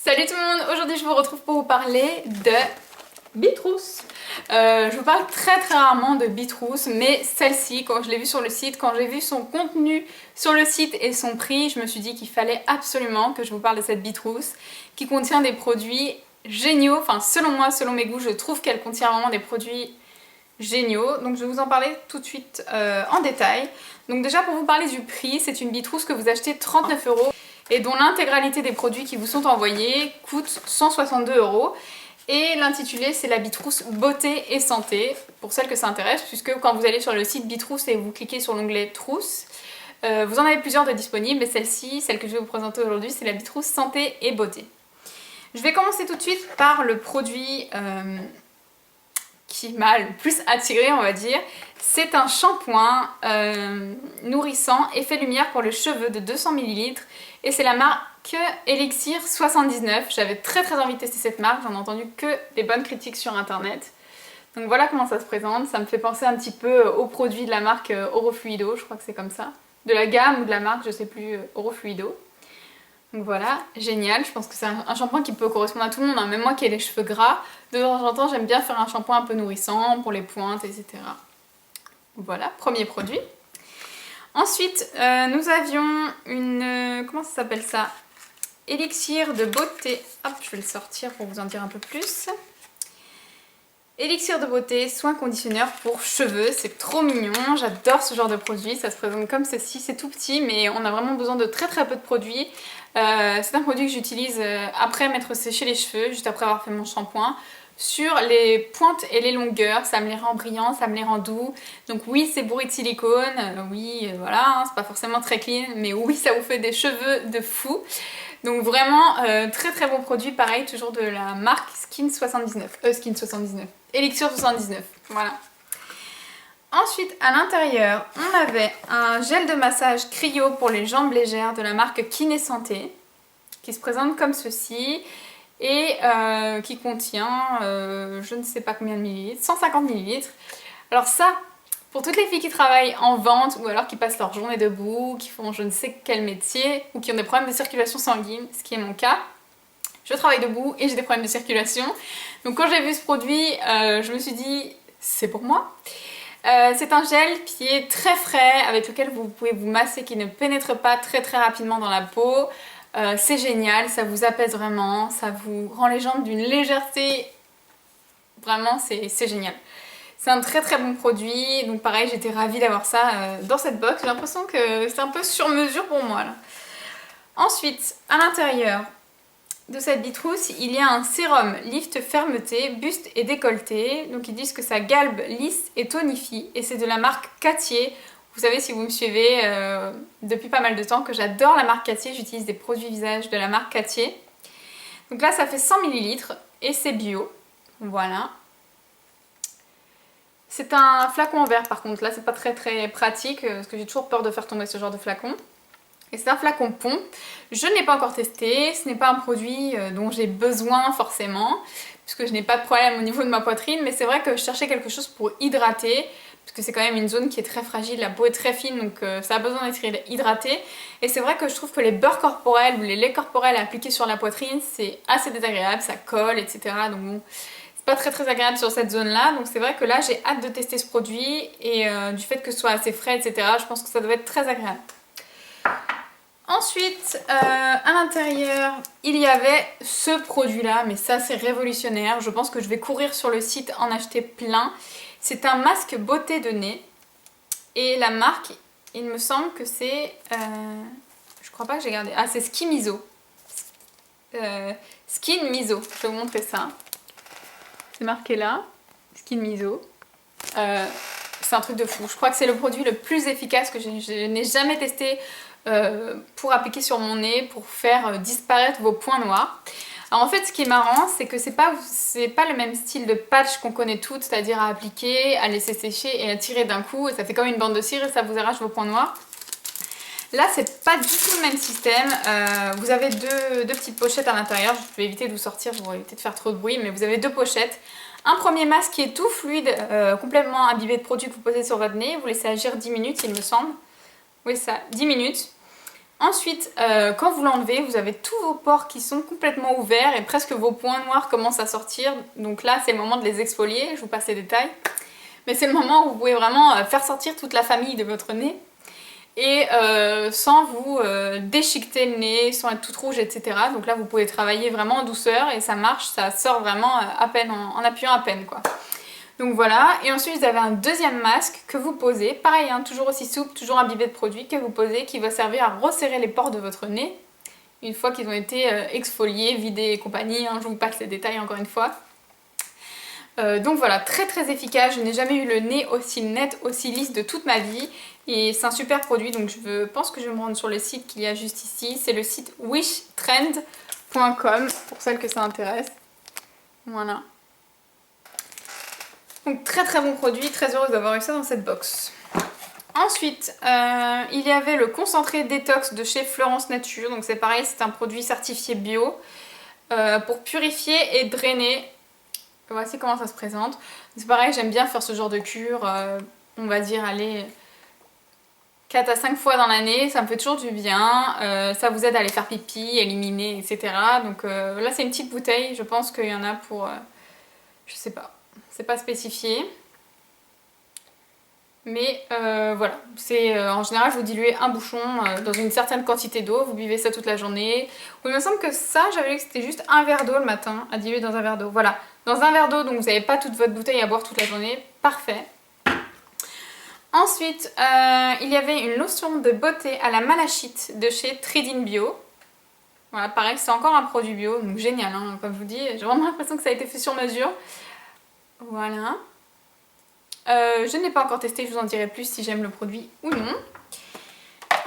Salut tout le monde, aujourd'hui je vous retrouve pour vous parler de Bitrous. Je vous parle très rarement de Bitrous, mais celle-ci, quand je l'ai vue sur le site, quand j'ai vu son contenu sur le site et son prix, je me suis dit qu'il fallait absolument que je vous parle de cette Bitrous qui contient des produits géniaux. Enfin, selon moi, selon mes goûts, je trouve qu'elle contient vraiment des produits géniaux. Donc je vais vous en parler tout de suite en détail. Donc déjà pour vous parler du prix, c'est une Bitrous que vous achetez 39 € et dont l'intégralité des produits qui vous sont envoyés coûte 162 €. Et l'intitulé c'est la Bitrous beauté et santé, pour celles que ça intéresse, puisque quand vous allez sur le site Bitrous et vous cliquez sur l'onglet trousse, vous en avez plusieurs de disponibles, et celle-ci, celle que je vais vous présenter aujourd'hui, c'est la Bitrous santé et beauté. Je vais commencer tout de suite par le produit qui m'a le plus attiré, on va dire. C'est un shampoing nourrissant effet lumière pour les cheveux de 200 ml et c'est la marque Elixir 79. J'avais très envie de tester cette marque, j'en ai entendu que des bonnes critiques sur internet. Donc voilà comment ça se présente, ça me fait penser un petit peu aux produits de la marque Orofluido, je crois que c'est comme ça. De la gamme ou de la marque, je sais plus, Orofluido. Donc voilà, génial, je pense que c'est un shampoing qui peut correspondre à tout le monde, hein. Même moi qui ai les cheveux gras, de temps en temps j'aime bien faire un shampoing un peu nourrissant pour les pointes, etc. Voilà, premier produit. Ensuite, nous avions une... comment ça s'appelle ça? Élixir de beauté. Hop, je vais le sortir pour vous en dire un peu plus. Élixir de beauté, soin conditionneur pour cheveux, c'est trop mignon, j'adore ce genre de produit, ça se présente comme ceci, c'est tout petit mais on a vraiment besoin de très peu de produits. C'est un produit que j'utilise après m'être séché les cheveux, juste après avoir fait mon shampoing. Sur les pointes et les longueurs, ça me les rend brillants, ça me les rend doux. Donc oui, c'est bourré de silicone, oui, voilà, hein, c'est pas forcément très clean, mais oui, ça vous fait des cheveux de fou. Donc vraiment, très bon produit, pareil, toujours de la marque Skin 79, Elixir 79, voilà. Ensuite, à l'intérieur, on avait un gel de massage cryo pour les jambes légères de la marque Kiné Santé, qui se présente comme ceci, et qui contient, je ne sais pas combien de millilitres, 150 ml. Alors ça, pour toutes les filles qui travaillent en vente, ou alors qui passent leur journée debout, qui font je ne sais quel métier, ou qui ont des problèmes de circulation sanguine, ce qui est mon cas, je travaille debout et j'ai des problèmes de circulation. Donc quand j'ai vu ce produit, je me suis dit, c'est pour moi. C'est un gel qui est très frais, avec lequel vous pouvez vous masser, qui ne pénètre pas très rapidement dans la peau. C'est génial, ça vous apaise vraiment, ça vous rend les jambes d'une légèreté, vraiment c'est génial. C'est un très bon produit, donc pareil j'étais ravie d'avoir ça dans cette box, j'ai l'impression que c'est un peu sur mesure pour moi là. Ensuite, à l'intérieur de cette Bitrous, il y a un sérum lift fermeté, buste et décolleté, donc ils disent que ça galbe, lisse et tonifie, et c'est de la marque Cattier. Vous savez, si vous me suivez depuis pas mal de temps, que j'adore la marque Cattier, j'utilise des produits visage de la marque Cattier. Donc là, ça fait 100 ml et c'est bio. Voilà. C'est un flacon en verre par contre, là c'est pas très pratique parce que j'ai toujours peur de faire tomber ce genre de flacon. Et c'est un flacon pompe. Je ne l'ai pas encore testé, ce n'est pas un produit dont j'ai besoin forcément, puisque je n'ai pas de problème au niveau de ma poitrine, mais c'est vrai que je cherchais quelque chose pour hydrater, parce que c'est quand même une zone qui est très fragile, la peau est très fine, donc ça a besoin d'être hydraté. Et c'est vrai que je trouve que les beurres corporels ou les laits corporels appliqués sur la poitrine, c'est assez désagréable, ça colle, etc. Donc bon, c'est pas très agréable sur cette zone-là. Donc c'est vrai que là, j'ai hâte de tester ce produit, et du fait que ce soit assez frais, etc., je pense que ça doit être très agréable. Ensuite, à l'intérieur, il y avait ce produit-là, mais ça c'est révolutionnaire. Je pense que je vais courir sur le site en acheter plein. C'est un masque beauté de nez. Et la marque, il me semble que c'est... je crois pas que j'ai gardé... Ah, c'est Skin Miso. Skin Miso, je vais vous montrer ça. C'est marqué là, Skin Miso. C'est un truc de fou. Je crois que c'est le produit le plus efficace que je n'ai jamais testé pour appliquer sur mon nez, pour faire disparaître vos points noirs. Alors en fait ce qui est marrant c'est que c'est pas le même style de patch qu'on connaît toutes, c'est-à-dire à appliquer, à laisser sécher et à tirer d'un coup et ça fait comme une bande de cire et ça vous arrache vos points noirs. Là c'est pas du tout le même système, vous avez deux petites pochettes à l'intérieur, je vais éviter de vous sortir pour éviter de faire trop de bruit, mais vous avez deux pochettes. Un premier masque qui est tout fluide, complètement imbibé de produit que vous posez sur votre nez, vous laissez agir 10 minutes il me semble. Oui ça, 10 minutes. Ensuite, quand vous l'enlevez, vous avez tous vos pores qui sont complètement ouverts et presque vos points noirs commencent à sortir. Donc là, c'est le moment de les exfolier, je vous passe les détails. Mais c'est le moment où vous pouvez vraiment faire sortir toute la famille de votre nez et sans vous déchiqueter le nez, sans être toute rouge, etc. Donc là, vous pouvez travailler vraiment en douceur et ça marche, ça sort vraiment à peine, en appuyant à peine, quoi. Donc voilà, et ensuite vous avez un deuxième masque que vous posez, pareil, hein, toujours aussi souple, toujours imbibé de produit, que vous posez, qui va servir à resserrer les pores de votre nez, une fois qu'ils ont été exfoliés, vidés et compagnie, hein, je vous passe les détails encore une fois. Donc voilà, très très efficace, je n'ai jamais eu le nez aussi net, aussi lisse de toute ma vie, et c'est un super produit, donc je pense que je vais me rendre sur le site qu'il y a juste ici, c'est le site wishtrend.com, pour celles que ça intéresse. Voilà. Donc très très bon produit, très heureuse d'avoir eu ça dans cette box. Ensuite, il y avait le concentré détox de chez Florence Nature. Donc c'est pareil, c'est un produit certifié bio pour purifier et drainer. Voici comment ça se présente. C'est pareil, j'aime bien faire ce genre de cure, on va dire, allez, 4 à 5 fois dans l'année. Ça me fait toujours du bien. Ça vous aide à aller faire pipi, éliminer, etc. Donc là c'est une petite bouteille, je pense qu'il y en a pour, je sais pas. C'est pas spécifié, mais voilà, c'est en général vous diluez un bouchon dans une certaine quantité d'eau, vous buvez ça toute la journée. Oui, il me semble que ça, j'avais lu que c'était juste un verre d'eau le matin à diluer dans un verre d'eau. Voilà, dans un verre d'eau, donc vous n'avez pas toute votre bouteille à boire toute la journée, parfait. Ensuite, il y avait une lotion de beauté à la malachite de chez Trading Bio. Voilà, pareil, c'est encore un produit bio, donc génial, hein, comme je vous dis, j'ai vraiment l'impression que ça a été fait sur mesure. Voilà. Je n'ai pas encore testé, je vous en dirai plus si j'aime le produit ou non.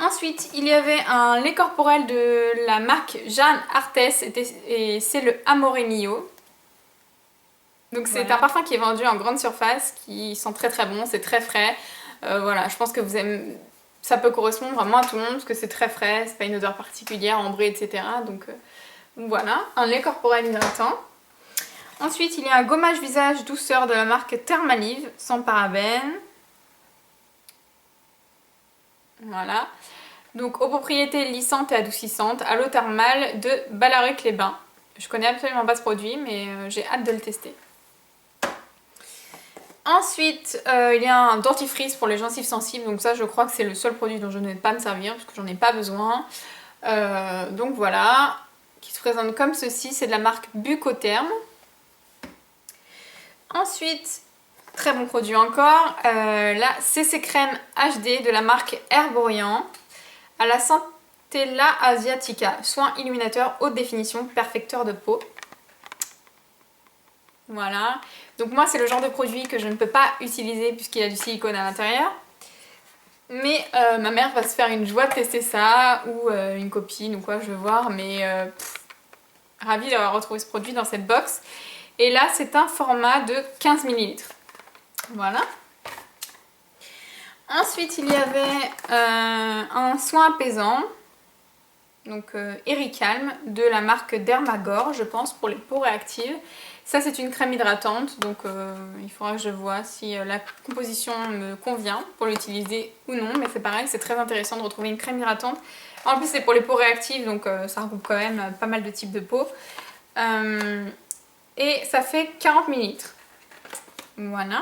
Ensuite, il y avait un lait corporel de la marque Jeanne Arthès et c'est le Amore Mio. Donc c'est un parfum qui est vendu en grande surface, qui sent très très bon, c'est très frais. Voilà, je pense que vous aimez... ça peut correspondre vraiment à tout le monde parce que c'est très frais, c'est pas une odeur particulière, ambrée, etc. Donc voilà, un lait corporel hydratant. Ensuite, il y a un gommage visage douceur de la marque Thermalive, sans parabènes. Voilà. Donc, aux propriétés lissantes et adoucissantes, à l'eau thermale de Ballaruc-les-Bains. Je connais absolument pas ce produit, mais j'ai hâte de le tester. Ensuite, il y a un dentifrice pour les gencives sensibles. Donc ça, je crois que c'est le seul produit dont je ne vais pas me servir, parce que j'en ai pas besoin. Donc voilà, qui se présente comme ceci. C'est de la marque Bucotherm. Ensuite, très bon produit encore, la CC Crème HD de la marque Herborian à la Centella Asiatica, soin illuminateur haute définition, perfecteur de peau. Voilà, donc moi c'est le genre de produit que je ne peux pas utiliser puisqu'il a du silicone à l'intérieur. Mais ma mère va se faire une joie de tester ça, ou une copine ou quoi, je vais voir, mais ravie d'avoir retrouvé ce produit dans cette box. Et là, c'est un format de 15 ml. Voilà. Ensuite, il y avait un soin apaisant, donc Ericalm, de la marque Dermagor, je pense, pour les peaux réactives. Ça, c'est une crème hydratante, donc il faudra que je vois si la composition me convient pour l'utiliser ou non. Mais c'est pareil, c'est très intéressant de retrouver une crème hydratante. En plus, c'est pour les peaux réactives, donc ça regroupe quand même pas mal de types de peau. Et ça fait 40 ml. Voilà.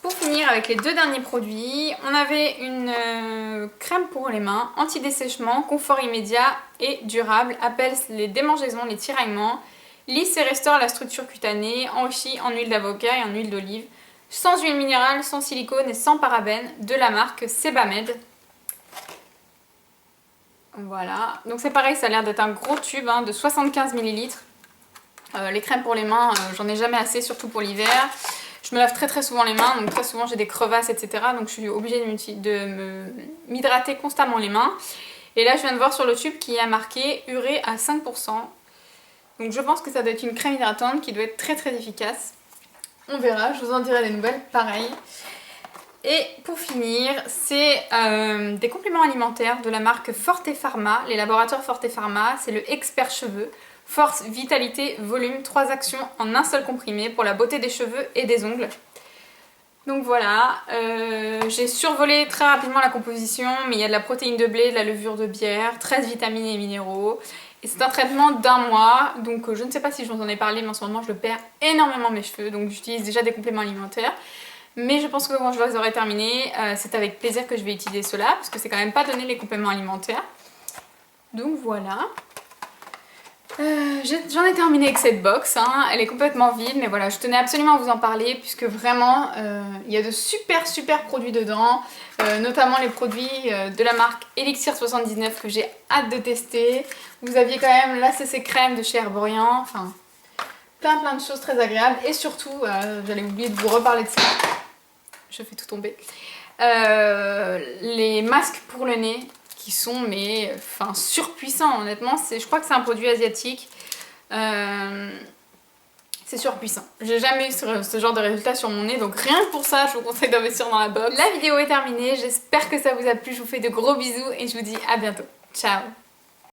Pour finir avec les deux derniers produits, on avait une crème pour les mains, anti-dessèchement, confort immédiat et durable, apaise les démangeaisons, les tiraillements, lisse et restaure la structure cutanée, enrichie en huile d'avocat et en huile d'olive, sans huile minérale, sans silicone et sans parabènes, de la marque Sebamed. Voilà, donc c'est pareil, ça a l'air d'être un gros tube de 75 ml. Les crèmes pour les mains, j'en ai jamais assez, surtout pour l'hiver. Je me lave très très souvent les mains, donc très souvent j'ai des crevasses, etc. Donc je suis obligée de m'hydrater constamment les mains. Et là je viens de voir sur le tube qu'il y a marqué urée à 5%. Donc je pense que ça doit être une crème hydratante qui doit être très très efficace. On verra, je vous en dirai des nouvelles, pareil. Et pour finir, c'est des compléments alimentaires de la marque Forte Pharma, les laboratoires Forte Pharma, c'est le Expert Cheveux. Force, vitalité, volume, 3 actions en un seul comprimé pour la beauté des cheveux et des ongles. Donc voilà, j'ai survolé très rapidement la composition, mais il y a de la protéine de blé, de la levure de bière, 13 vitamines et minéraux. Et c'est un traitement d'1 mois, donc je ne sais pas si je vous en ai parlé, mais en ce moment je perds énormément mes cheveux, donc j'utilise déjà des compléments alimentaires. Mais je pense que quand je les aurai terminés, c'est avec plaisir que je vais utiliser cela, parce que c'est quand même pas donné les compléments alimentaires. Donc voilà. J'en ai terminé avec cette box, hein. Elle est complètement vide, mais voilà, je tenais absolument à vous en parler puisque vraiment il y a de super produits dedans, notamment les produits de la marque Elixir 79 que j'ai hâte de tester. Vous aviez quand même la CC crème de chez Herborian, enfin plein de choses très agréables et surtout, j'allais oublier de vous reparler de ça, je fais tout tomber, les masques pour le nez qui sont mais enfin surpuissants honnêtement, je crois que c'est un produit asiatique, c'est surpuissant. J'ai jamais eu ce genre de résultat sur mon nez, donc rien que pour ça je vous conseille d'investir dans la box. La vidéo est terminée, j'espère que ça vous a plu, je vous fais de gros bisous et je vous dis à bientôt. Ciao.